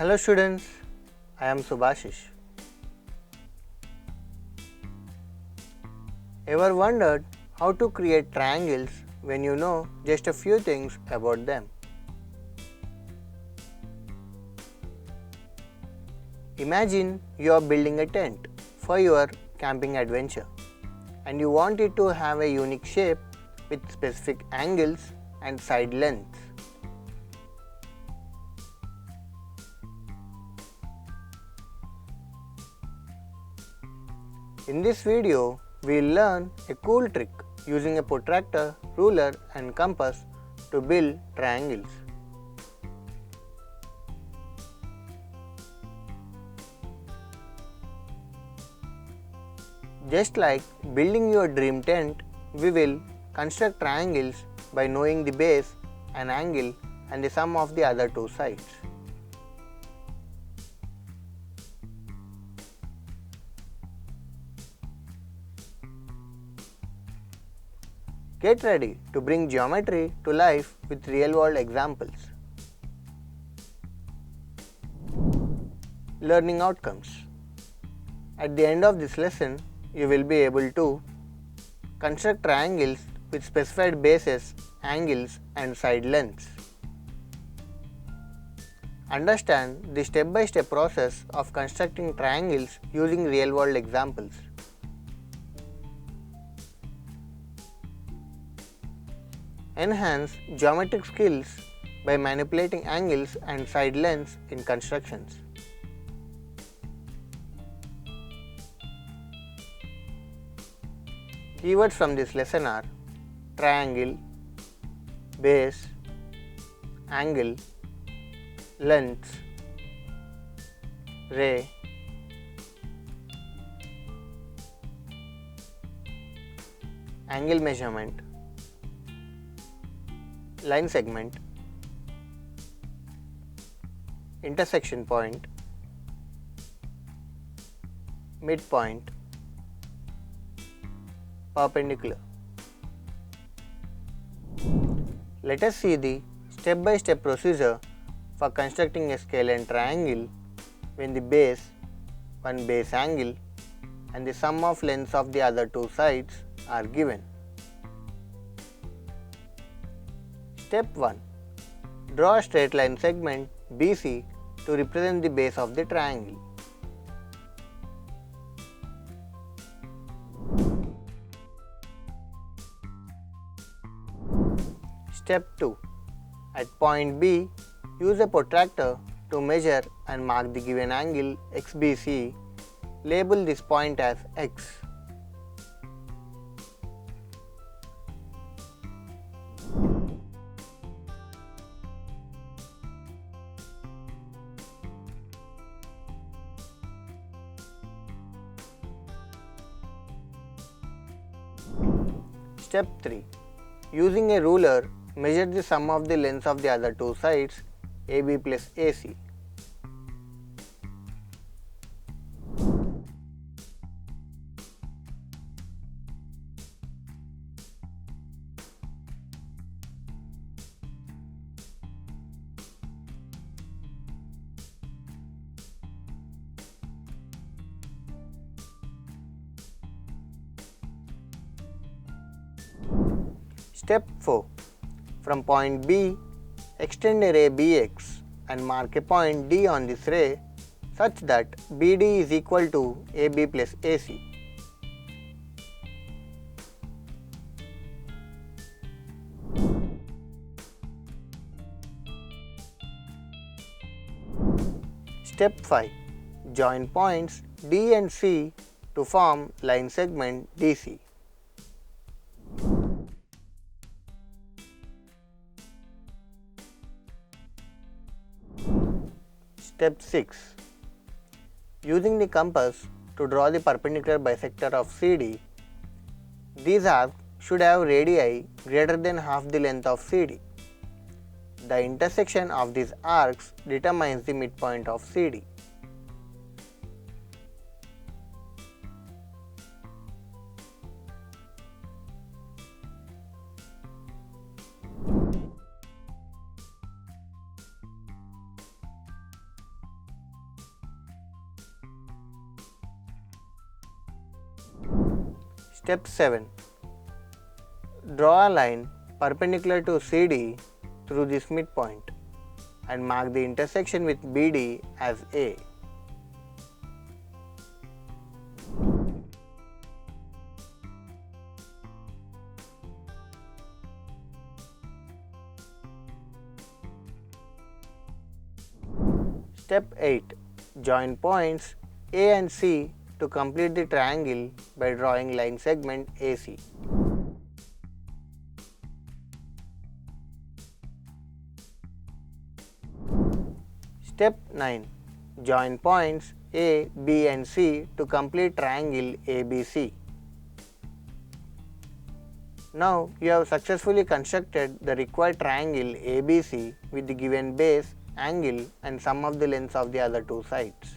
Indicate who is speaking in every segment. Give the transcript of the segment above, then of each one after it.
Speaker 1: Hello students, I am Subhashish. Ever wondered how to create triangles when you know just a few things about them? Imagine you are building a tent for your camping adventure and you want it to have a unique shape with specific angles and side lengths. In this video, we will learn a cool trick using a protractor, ruler and compass to build triangles. Just like building your dream tent, we will construct triangles by knowing the base, an angle and the sum of the other two sides. Get ready to bring geometry to life with real-world examples. Learning outcomes. At the end of this lesson, you will be able to construct triangles with specified bases, angles and side lengths. Understand the step-by-step process of constructing triangles using real-world examples. Enhance geometric skills by manipulating angles and side lengths in constructions. Keywords from this lesson are triangle, base, angle, length, ray, angle measurement, line segment, intersection point, midpoint, perpendicular. Let us see the step-by-step procedure for constructing a scalene triangle when the base, one base angle and the sum of lengths of the other two sides are given. Step 1. Draw a straight line segment BC to represent the base of the triangle. Step 2. At point B, use a protractor to measure and mark the given angle XBC. Label this point as X. Step 3. Using a ruler, measure the sum of the lengths of the other two sides AB plus AC. Step 4. From point B, extend a ray BX and mark a point D on this ray such that BD is equal to AB plus AC. Step 5. Join points D and C to form line segment DC. Step 6. Using the compass to draw the perpendicular bisector of CD, these arcs should have radii greater than half the length of CD. The intersection of these arcs determines the midpoint of CD. Step 7. Draw a line perpendicular to CD through this midpoint and mark the intersection with BD as A. Step 8. Join points A and C to complete the triangle by drawing line segment AC. Step 9. Join points A, B and C to complete triangle ABC. Now you have successfully constructed the required triangle ABC with the given base, angle and sum of the lengths of the other two sides.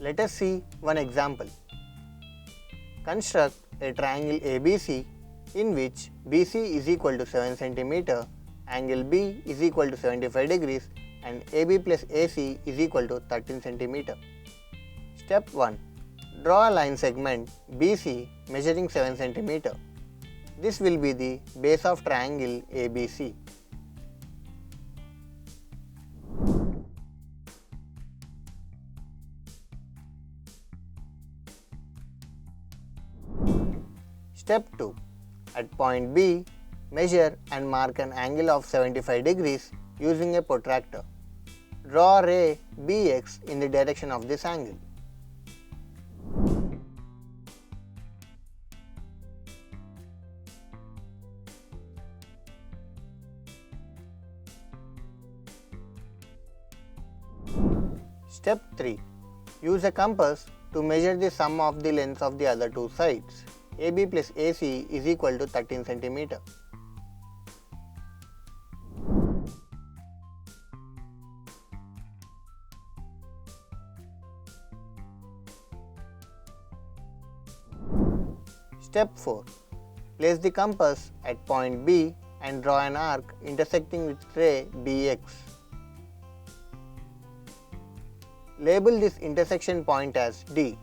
Speaker 1: Let us see one example. Construct a triangle ABC in which BC is equal to 7 cm, angle B is equal to 75 degrees and AB plus AC is equal to 13 cm. Step 1. Draw a line segment BC measuring 7 cm. This will be the base of triangle ABC. Step 2. At point B, measure and mark an angle of 75 degrees using a protractor. Draw a ray BX in the direction of this angle. Step 3. Use a compass to measure the sum of the lengths of the other two sides. AB plus AC is equal to 13 cm. Step 4. Place the compass at point B and draw an arc intersecting with ray BX. Label this intersection point as D.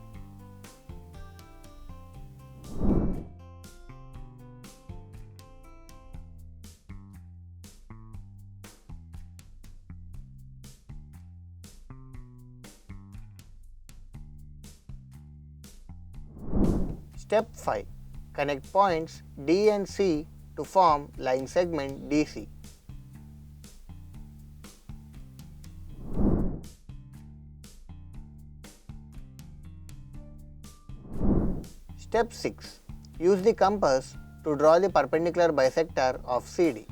Speaker 1: Step 5. Connect points D and C to form line segment DC. Step 6. Use the compass to draw the perpendicular bisector of CD.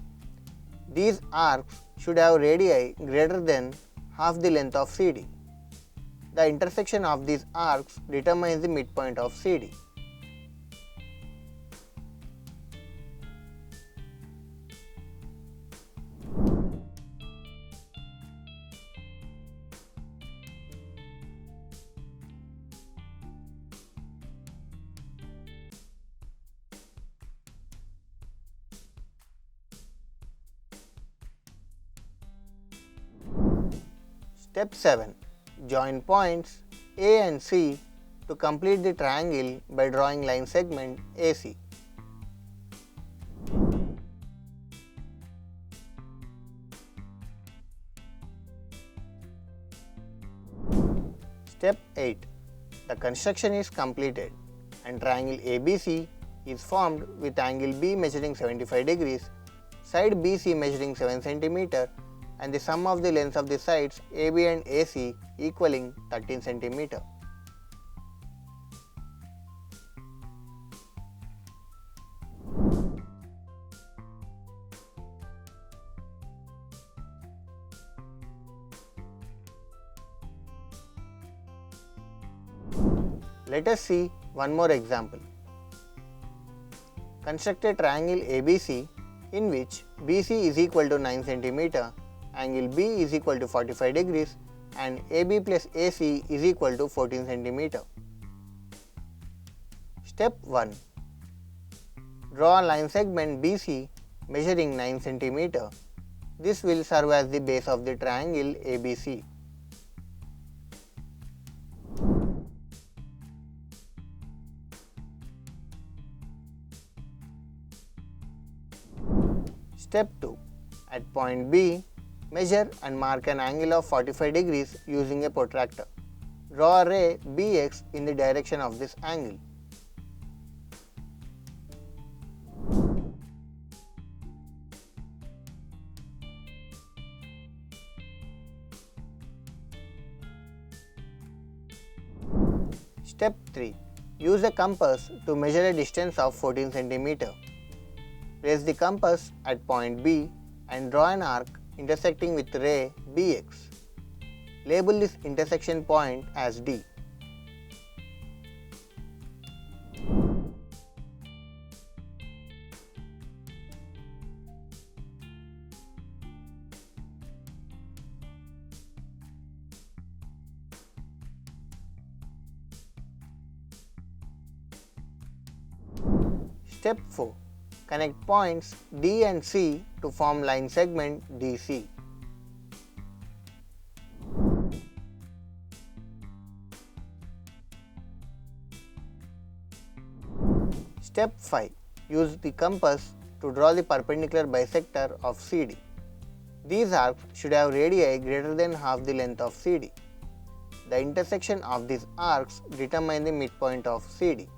Speaker 1: These arcs should have radii greater than half the length of CD. The intersection of these arcs determines the midpoint of CD. Step 7. Join points A and C to complete the triangle by drawing line segment AC. Step 8. The construction is completed and triangle ABC is formed with angle B measuring 75 degrees, side BC measuring 7 cm and the sum of the lengths of the sides AB and AC equaling 13 cm. Let us see one more example. Construct a triangle ABC in which BC is equal to 9 cm, angle B is equal to 45 degrees and AB plus AC is equal to 14 cm. Step 1. Draw a line segment BC measuring 9 cm. This will serve as the base of the triangle ABC. Step 2. At point B, measure and mark an angle of 45 degrees using a protractor. Draw a ray BX in the direction of this angle. Step 3. Use a compass to measure a distance of 14 cm. Place the compass at point B and draw an arc intersecting with ray BX. Label this intersection point as D. Step 4. Connect points D and C to form line segment DC. Step 5. Use the compass to draw the perpendicular bisector of CD. These arcs should have radii greater than half the length of CD. The intersection of these arcs determine the midpoint of CD.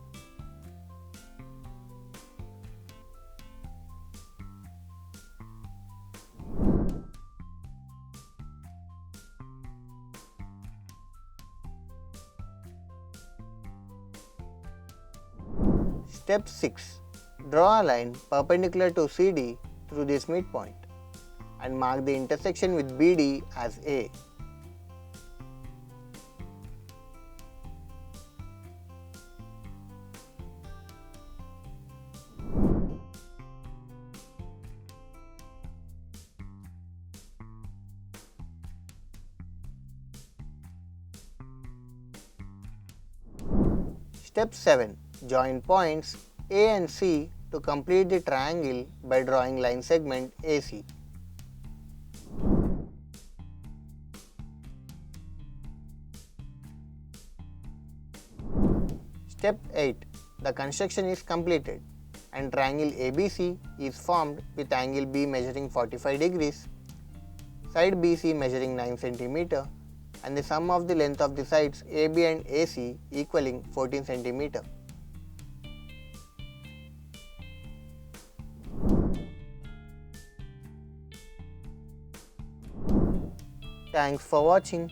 Speaker 1: Step 6. Draw a line perpendicular to CD through this midpoint and mark the intersection with BD as A. Step 7. Join points A and C to complete the triangle by drawing line segment AC. Step 8. The construction is completed and triangle ABC is formed with angle B measuring 45 degrees, side BC measuring 9 cm and the sum of the length of the sides AB and AC equaling 14 cm. Thanks for watching.